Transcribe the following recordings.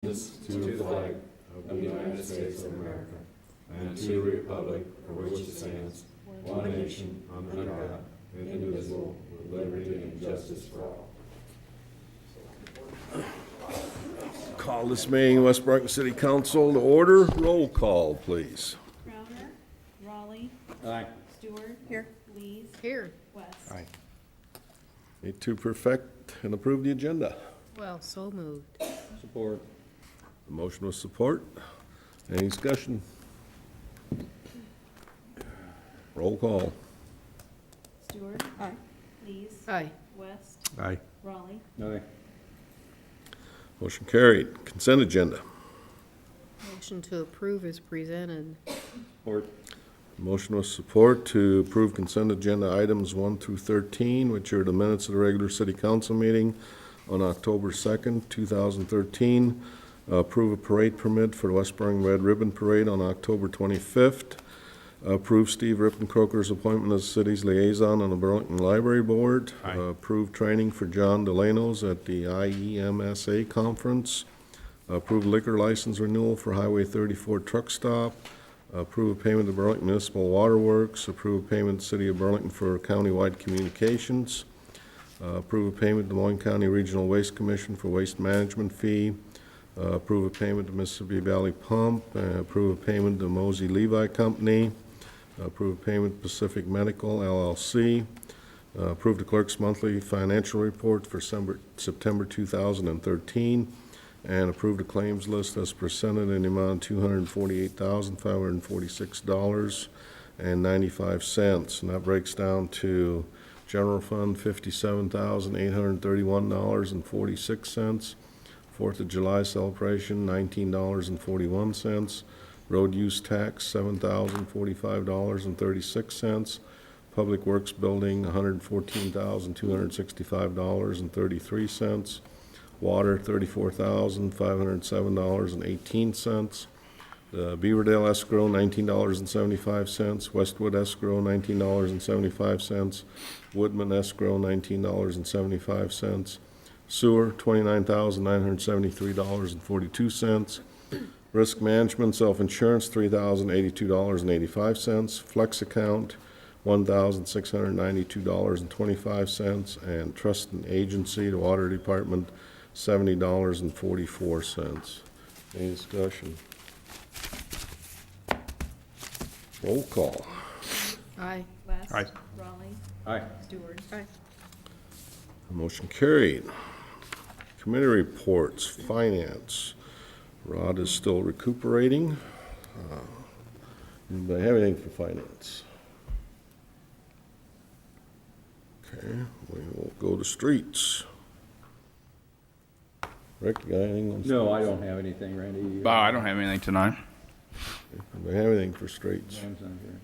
allegiance to the flag of the United States of America and to the republic for which it stands, one nation, under God, indivisible, with liberty and justice for all. Call this meeting of West Burlington City Council to order. Roll call, please. Crowner, Raleigh, Aye. Stewart. Here. Lees. Here. West. Aye. Need to perfect and approve the agenda. Well, so moved. Support. A motion with support. Any discussion? Roll call. Stewart. Aye. Lees. Aye. West. Aye. Raleigh. Aye. Motion carried. Consent agenda. Motion to approve is presented. Support. Motion with support to approve consent agenda items 1 through 13, which are the minutes of the regular city council meeting on October 2nd, 2013. Approve a parade permit for the West Burlington Red Ribbon Parade on October 25th. Approve Steve Rippenkroker's appointment as the city's liaison on the Burlington Library Board. Approve training for John Delano's at the IEMSA conference. Approve liquor license renewal for Highway 34 truck stop. Approve a payment to Burlington Municipal Waterworks. Approve a payment to City of Burlington for countywide communications. Approve a payment to Des Moines County Regional Waste Commission for waste management fee. Approve a payment to Mississippi Valley Pump. Approve a payment to Mosey Levi Company. Approve a payment to Pacific Medical LLC. Approve the clerk's monthly financial report for September 2013. And approve the claims list as presented in the amount of $248,546.95. And that breaks down to general fund $57,831.46. 4th of July celebration, $19.41. Road use tax, $7,045.36. Public Works Building, $114,265.33. Water, $34,507.18. The Beaverdale escrow, $19.75. Westwood escrow, $19.75. Woodman escrow, $19.75. Sewer, $29,973.42. Risk management, self-insurance, $3,082.85. Flex account, $1,692.25. And trust and agency, the water department, $70.44. Any discussion? Roll call. Aye. West. Aye. Raleigh. Aye. Stewart. Aye. Motion carried. Committee reports, finance. Rod is still recuperating. Anybody have anything for finance? Okay, we will go to streets. Rick, you got anything on streets? No, I don't have anything, Randy. I don't have anything tonight. Anybody have anything for streets? Sam's not here.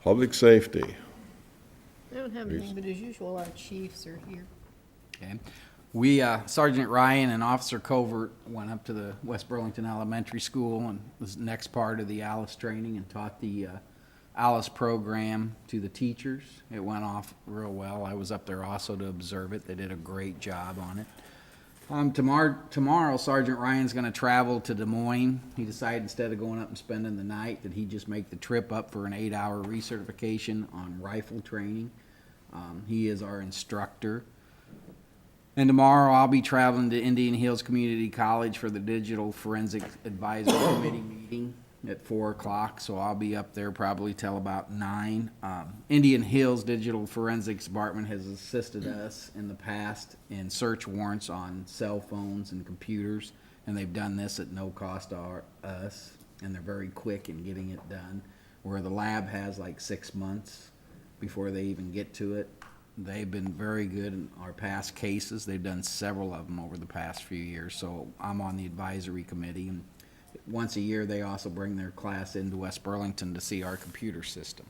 Public safety. I don't have anything, but as usual, our chiefs are here. Okay. We, Sergeant Ryan and Officer Covert went up to the West Burlington Elementary School and was the next part of the ALICE training and taught the ALICE program to the teachers. It went off real well. I was up there also to observe it. They did a great job on it. Tomorrow, Sergeant Ryan's going to travel to Des Moines. He decided instead of going up and spending the night that he'd just make the trip up for an 8-hour recertification on rifle training. He is our instructor. And tomorrow I'll be traveling to Indian Hills Community College for the Digital Forensic Advisory Committee meeting at 4 o'clock, so I'll be up there probably till about 9. Indian Hills Digital Forensics Department has assisted us in the past in search warrants on cell phones and computers, and they've done this at no cost to us, and they're very quick in getting it done, where the lab has like 6 months before they even get to it. They've been very good in our past cases. They've done several of them over the past few years, so I'm on the advisory committee, and once a year they also bring their class into West Burlington to see our computer system.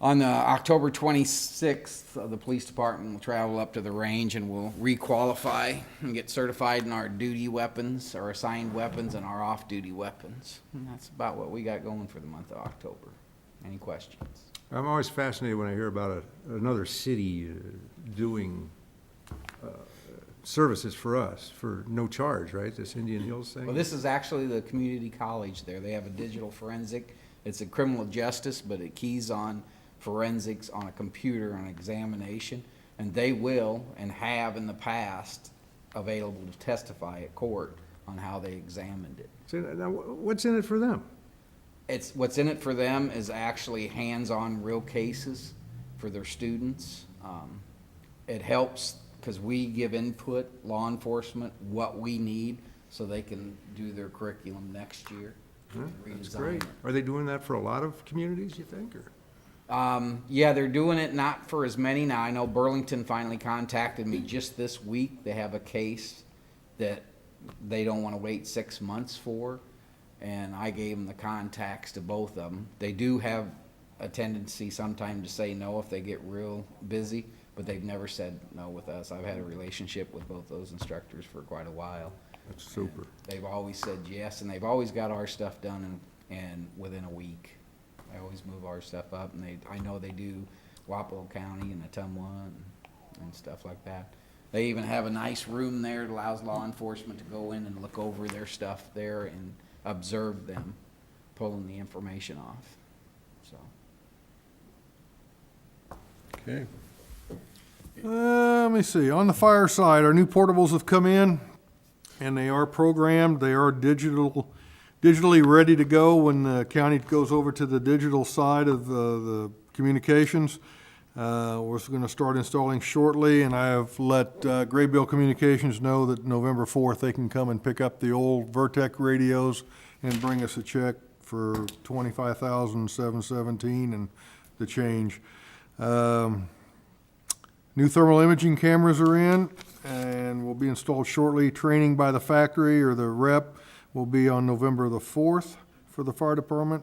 On October 26th, the police department will travel up to the range and will requalify and get certified in our duty weapons, our assigned weapons, and our off-duty weapons. And that's about what we got going for the month of October. Any questions? I'm always fascinated when I hear about another city doing services for us for no charge, right? This Indian Hills thing? Well, this is actually the community college there. They have a digital forensic. It's a criminal justice, but it keys on forensics on a computer on examination. And they will and have in the past available to testify at court on how they examined it. So now, what's in it for them? It's, what's in it for them is actually hands-on real cases for their students. It helps because we give input, law enforcement, what we need so they can do their curriculum next year. Huh? That's Redesign great. it. Are they doing that for a lot of communities, you think, or? Yeah, they're doing it not for as many now. I know Burlington finally contacted me just this week. They have a case that they don't want to wait 6 months for, and I gave them the contacts to both of them. They do have a tendency sometimes to say no if they get real busy, but they've never said no with us. I've had a relationship with both those instructors for quite a while. That's super. They've always said yes, and they've always got our stuff done and within a week. I always move our stuff up, and I know they do Wapello County and Atumwa and stuff like that. They even have a nice room there that allows law enforcement to go in and look over their stuff there and observe them pulling the information off, so. Okay. Let me see, on the fire side, our new portables have come in, and they are programmed, they are digitally ready to go when the county goes over to the digital side of the communications. We're gonna start installing shortly, and I have let Graybill Communications know that November 4th, they can come and pick up the old Vertec radios and bring us a check for $25,717 and the change. New thermal imaging cameras are in and will be installed shortly. Training by the factory or the rep will be on November the 4th for the fire department.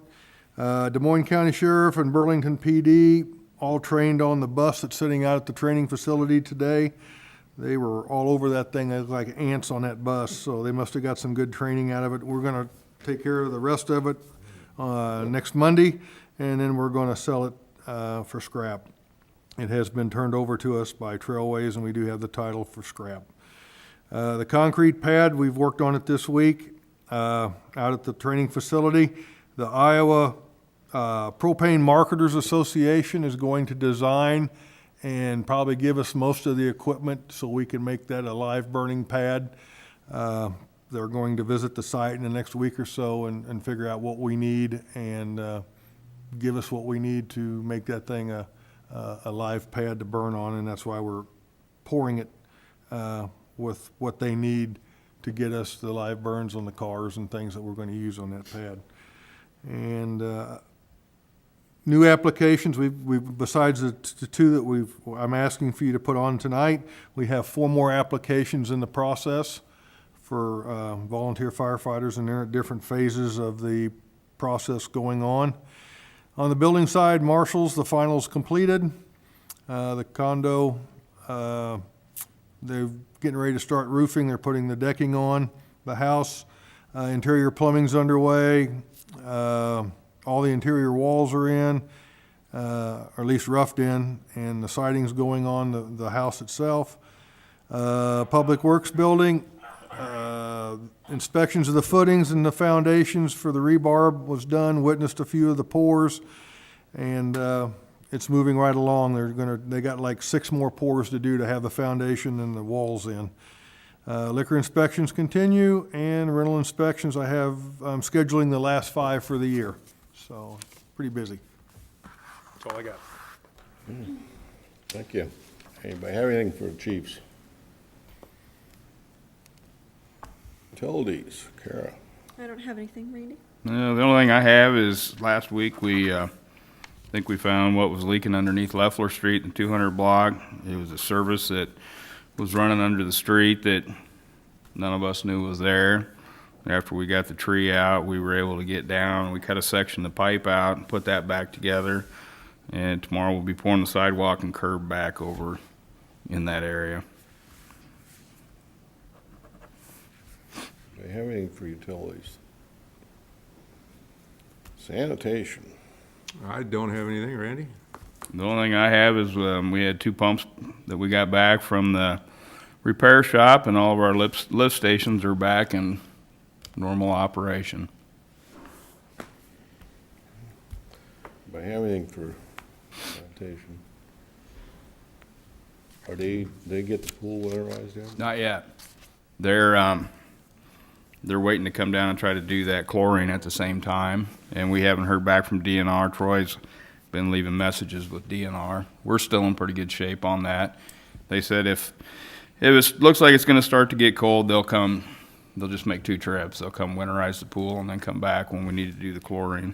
Des Moines County Sheriff and Burlington PD all trained on the bus that's sitting out at the training facility today. They were all over that thing like ants on that bus, so they must have got some good training out of it. We're gonna take care of the rest of it next Monday, and then we're gonna sell it for scrap. It has been turned over to us by Trailways, and we do have the title for scrap. The concrete pad, we've worked on it this week out at the training facility. The Iowa Propane Marketers Association is going to design and probably give us most of the equipment so we can make that a live burning pad. They're going to visit the site in the next week or so and figure out what we need and give us what we need to make that thing a live pad to burn on, and that's why we're pouring it with what they need to get us the live burns on the cars and things that we're going to use on that pad. And new applications, we've besides the two that I'm asking for you to put on tonight, we have 4 more applications in the process for volunteer firefighters, and they're at different phases of the process going on. On the building side, Marshall's, the final's completed. The condo, they're getting ready to start roofing. They're putting the decking on. The house, interior plumbing's underway. All the interior walls are in, or at least roughed in, and the siding's going on the house itself. Public Works building, inspections of the footings and the foundations for the rebar was done, witnessed a few of the pours, and it's moving right along. They got like 6 more pours to do to have the foundation and the walls in. Liquor inspections continue, and rental inspections, I'm scheduling the last 5 for the year, so pretty busy. That's all I got. Thank you. Anybody have anything for the chiefs? Utilities, Kara. I don't have anything, Randy. No, the only thing I have is last week we think we found what was leaking underneath Leffler Street in 200 block. It was a service that was running under the street that none of us knew was there. After we got the tree out, we were able to get down. We cut a section of the pipe out and put that back together. And tomorrow we'll be pouring the sidewalk and curb back over in that area. Do they have anything for utilities? Sanitation. I don't have anything, Randy. The only thing I have is we had 2 pumps that we got back from the repair shop, and all of our lift stations are back in normal operation. Do I have anything for sanitation? Are they get the pool winterized yet? Not yet. They're waiting to come down and try to do that chlorine at the same time, and we haven't heard back from DNR. Troy's been leaving messages with DNR. We're still in pretty good shape on that. They said if it looks like it's going to start to get cold, they'll just make 2 trips. They'll come winterize the pool and then come back when we need to do the chlorine.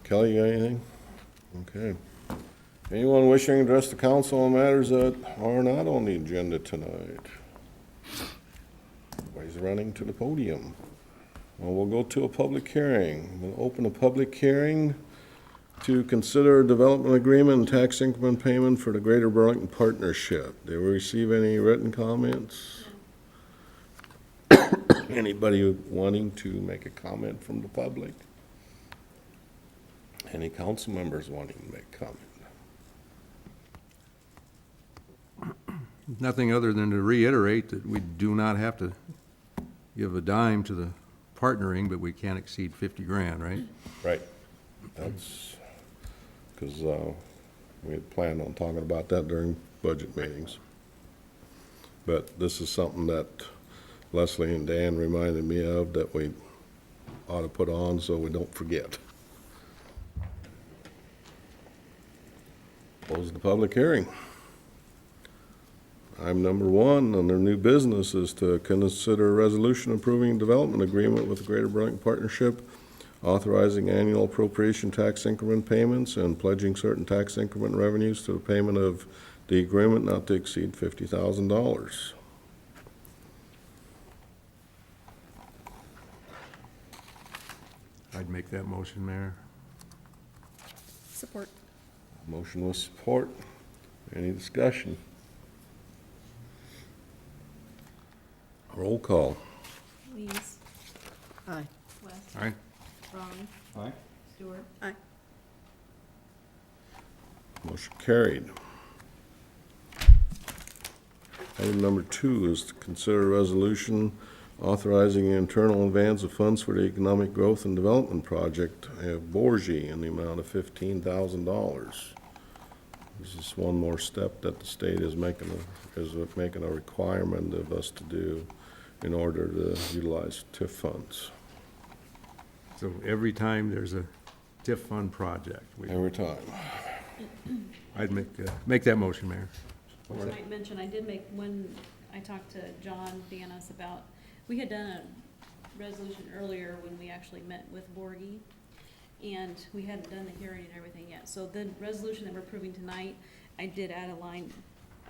Kelly, you got anything? Okay. Anyone wishing to address the council on matters that are not on the agenda tonight? Everybody's running to the podium. Well, we'll go to a public hearing. We'll open a public hearing to consider a development agreement and tax increment payment for the Greater Burlington Partnership. Did we receive any written comments? Anybody wanting to make a comment from the public? Any council members wanting to make a comment? Nothing other than to reiterate that we do not have to give a dime to the partnering, but we can't exceed 50 grand, right? Right. That's, because we had planned on talking about that during budget meetings. But this is something that Leslie and Dan reminded me of that we ought to put on so we don't forget. Close the public hearing. Item number 1 under new business is to consider a resolution approving development agreement with the Greater Burlington Partnership, authorizing annual appropriation tax increment payments and pledging certain tax increment revenues to the payment of the agreement not to exceed $50,000. I'd make that motion, Mayor. Support. Motion with support. Any discussion? Roll call. Lees, Aye. West, Aye. Raleigh, Aye. Stewart, Aye. Motion carried. Item number 2 is to consider a resolution authorizing an internal advance of funds for the Economic Growth and Development Project of Borgie in the amount of $15,000. This is one more step that the state is making a requirement of us to do in order to utilize TIF funds. So every time there's a TIF fund project, Every time. I'd make that motion, Mayor. I might mention, I did make one, I talked to John Danis about, we had done a resolution earlier when we actually met with Borgie, and we hadn't done the hearing and everything yet. So the resolution that we're approving tonight, I did add a line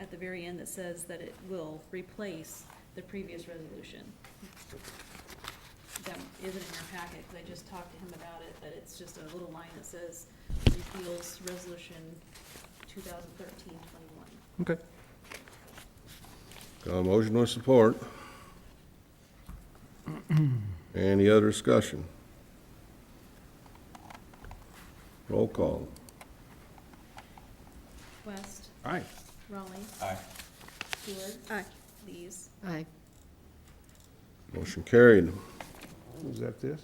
at the very end that says that it will replace the previous resolution. That isn't in your packet, because I just talked to him about it, but it's just a little line that says repeals resolution 2013-21. Okay. Got a motion with support. Any other discussion? Roll call. West, Aye. Raleigh, Aye. Stewart, Aye. Lees, Aye. Motion carried. Was that this?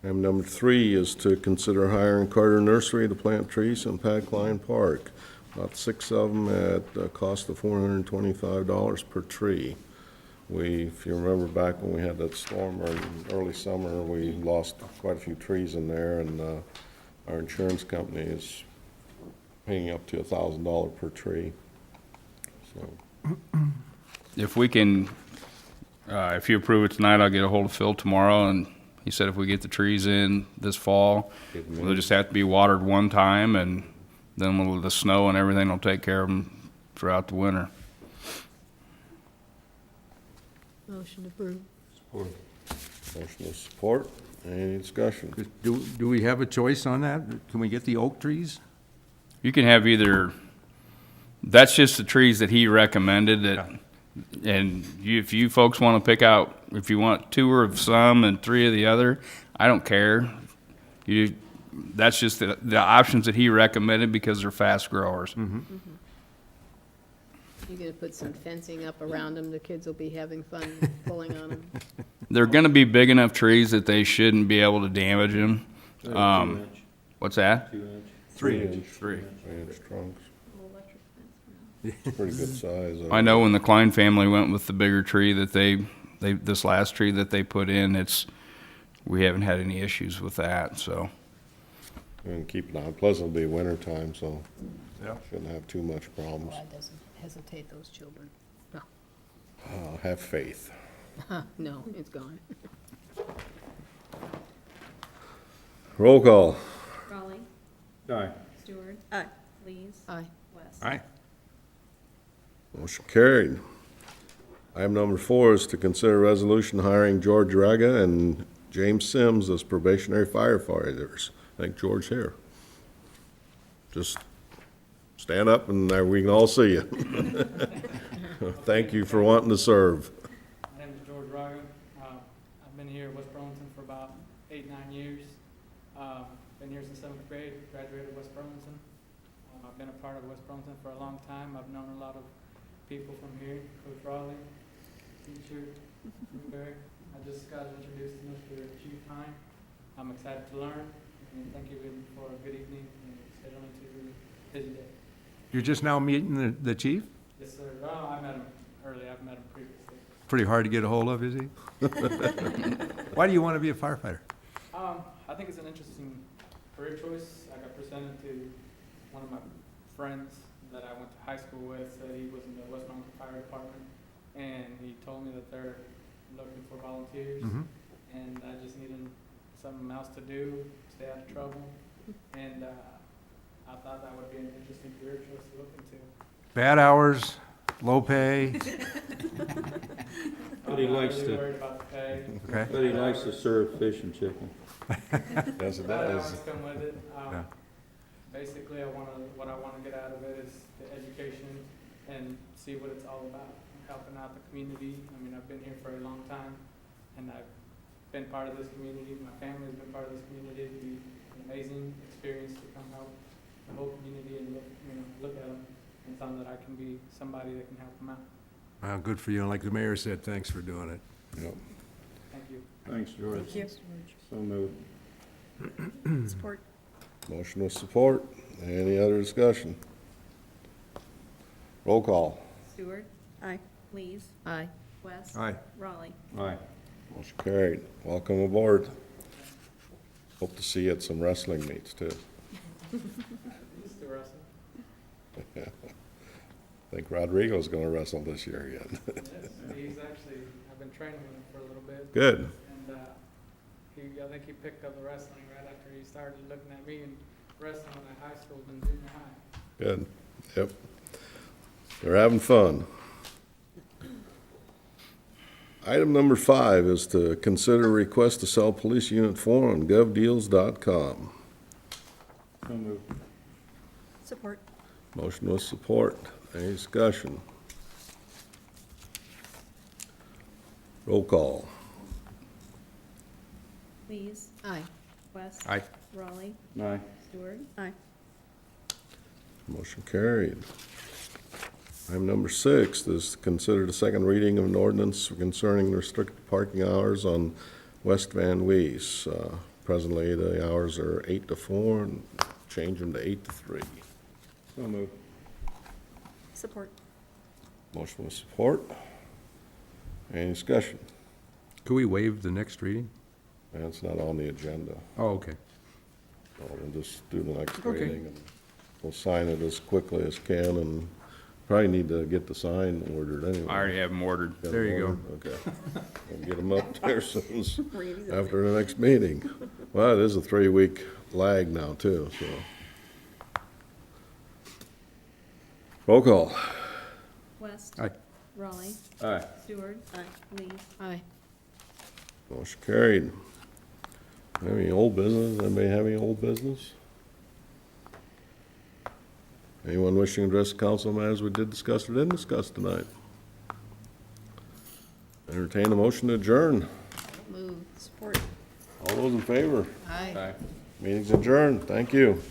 Item number 3 is to consider hiring Carter Nursery to plant trees in Packline Park. About 6 of them at a cost of $425 per tree. If you remember back when we had that storm early summer, we lost quite a few trees in there, and our insurance company is paying up to $1,000 per tree. So, If we can, if you approve it tonight, I'll get a hold of Phil tomorrow, and he said if we get the trees in this fall, they'll just have to be watered one time, and then the snow and everything will take care of them throughout the winter. Motion approved. motion with support. Any discussion? Do we have a choice on that? Can we get the oak trees? You can have either, that's just the trees that he recommended that, and if you folks want to pick out, if you want 2 of some and 3 of the other, I don't care. that's just the options that he recommended because they're fast growers. You're gonna put some fencing up around them, the kids will be having fun pulling on them. They're gonna be big enough trees that they shouldn't be able to damage them. What's that? 3-inch. 3-inch trunks. Little electric fence. It's pretty good size. I know when the Klein family went with the bigger tree that they this last tree that they put in, we haven't had any issues with that, so. And keep it on. Plus it'll be winter time, so Yeah. shouldn't have too much problems. God doesn't hesitate, those children. Have faith. No, it's gone. Roll call. Raleigh, Aye. Stewart. Aye. Lees. Aye. West. Aye. Motion carried. Item number 4 is to consider resolution hiring George Raga and James Sims as probationary firefighters. I think George here. Just stand up and we can all see you. Thank you for wanting to serve. My name is George Raga. I've been here at West Burlington for about 8-9 years. Been here since 7th grade, graduated West Burlington. I've been a part of West Burlington for a long time. I've known a lot of people from here, Coach Raleigh, teacher, Newberry. I just got introduced to Mr. Chief Hine. I'm excited to learn, and thank you for a good evening and scheduling to a busy day. You're just now meeting the chief? Yes, sir. Well, I met him early. I've met him previously. Pretty hard to get a hold of, is he? Why do you want to be a firefighter? I think it's an interesting career choice. I got presented to one of my friends that I went to high school with, said he was in the West Burlington Fire Department, and he told me that they're looking for volunteers, and I just needed something else to do, stay out of trouble, and I thought that would be an interesting career choice to look into. Bad hours, low pay, But he I'm not likes really to- worried about the pay. okay? But he likes to serve fish and chicken. Yes, it Bad does. hours come with it. Yeah. Basically, what I wanna get out of it is the education and see what it's all about, helping out the community. I mean, I've been here for a long time, and I've been part of this community. My family's been part of this community. It'd be an amazing experience to come help the whole community and look at them and tell them that I can be somebody that can help them out. Well, good for you, and like the mayor said, thanks for doing it. Yep. Thank you. Thanks, George. So moved. Support. Motion with support. Any other discussion? Roll call. Stewart. Aye. Lees. Aye. West. Aye. Raleigh. Aye. Motion carried. Welcome aboard. Hope to see you at some wrestling meets too. Used to wrestle. I think Rodrigo's gonna wrestle this year again. Yes, he's actually, I've been training with him for a little bit. Good. And I think he picked up the wrestling right after he started looking at me and wrestling at high school and junior high. Good. Yep. They're having fun. Item number 5 is to consider request to sell police unit 4 on govdeals.com. So moved. Support. Motion with support. Any discussion? Roll call. Lees. Aye. West. Aye. Raleigh. Aye. Stewart. Aye. Motion carried. Item number 6 is to consider the second reading of an ordinance concerning restricted parking hours on West Van Wees. Presently, the hours are 8 to 4 and change them to 8 to 3. So moved. Support. Motion with support. Any discussion? Could we waive the next reading? That's not on the agenda. Oh, okay. So we'll just do the next Okay. reading and we'll sign it as quickly as can and probably need to get the sign ordered anyway. I already have them ordered. Get 'em There you go. ordered? Okay. We'll get them up there soon as, after the next meeting. Well, it is a 3-week lag now too, so. Roll call. West. Aye. Raleigh. Aye. Stewart. Aye. Lees. Aye. Motion carried. Any old business? Anybody have any old business? Anyone wishing to address the council matters we did discuss or didn't discuss tonight? Entertain a motion to adjourn. Move. Support. All those in favor? Aye. Aye. Meeting's adjourned. Thank you.